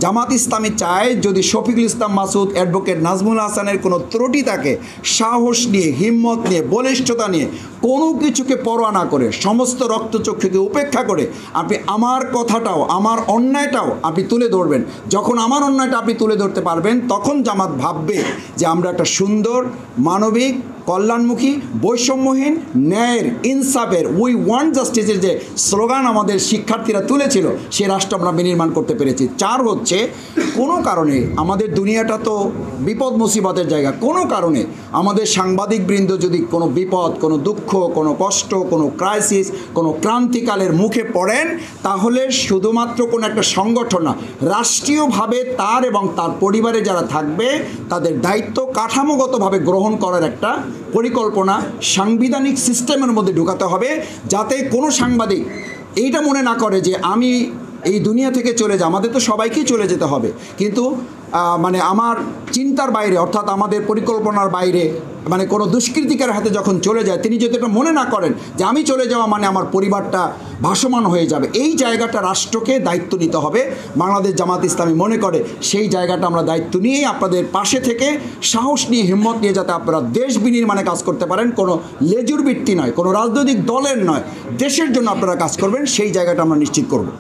জামাত ইসলামী চায় যদি শফিকুল ইসলাম মাসুদ, অ্যাডভোকেট নাজমুল হাসানের কোনো ত্রুটি থাকে, সাহস নিয়ে, হিম্মত নিয়ে, বলিষ্ঠতা নিয়ে, কোনো কিছুকে পরোয়া না করে, সমস্ত রক্তচক্ষুকে উপেক্ষা করে আপনি আমার কথাটাও, আমার অন্যায়টাও আপনি তুলে ধরবেন। যখন আমার অন্যায়টা আপনি তুলে ধরতে পারবেন, তখন জামাত ভাববে যে আমরা একটা সুন্দর, মানবিক, কল্যাণমুখী, বৈষম্যহীন, ন্যায়ের, ইনসাফের, উই ওয়ান্ট জাস্টিসের যে স্লোগান আমাদের শিক্ষার্থীরা তুলেছিল, সে রাষ্ট্র আমরা বিনির্মাণ করতে পেরেছি। 4 হচ্ছে, কোনো কারণে আমাদের দুনিয়াটা তো বিপদ মুসিবতের জায়গা, কোনো কারণে আমাদের সাংবাদিকবৃন্দ যদি কোনো বিপদ, কোনো দুঃখ, কোনো কষ্ট, কোনো ক্রাইসিস, কোনো ক্রান্তিকালের মুখে পড়েন, তাহলে শুধুমাত্র কোনো একটা সংগঠন না, রাষ্ট্রীয়ভাবে তার এবং তার পরিবারে যারা থাকবে তাদের দায়িত্ব কাঠামোগতভাবে গ্রহণ করার একটা পরিকল্পনা সাংবিধানিক সিস্টেমের মধ্যে ঢুকাতে হবে, যাতে কোনো সাংবাদিক এইটা মনে না করে যে আমি এই দুনিয়া থেকে চলে যাই। আমাদের তো সবাইকেই চলে যেতে হবে, কিন্তু মানে আমার চিন্তার বাইরে, অর্থাৎ আমাদের পরিকল্পনার বাইরে, মানে কোনো দুষ্কৃতিকার হাতে যখন চলে যায়, তিনি যদি এটা মনে না করেন যে আমি চলে যাওয়া মানে আমার পরিবারটা ভাসমান হয়ে যাবে, এই জায়গাটা রাষ্ট্রকে দায়িত্ব নিতে হবে। বাংলাদেশ জামাত ইসলামী মনে করে সেই জায়গাটা আমরা দায়িত্ব নিয়েই আপনাদের পাশে থেকে সাহস নিয়ে, হিম্মত নিয়ে যাতে আপনারা দেশ বিনির্মাণে কাজ করতে পারেন, কোনো লেজুর বৃত্তি নয়, কোনো রাজনৈতিক দলের নয়, দেশের জন্য আপনারা কাজ করবেন, সেই জায়গাটা আমরা নিশ্চিত করব।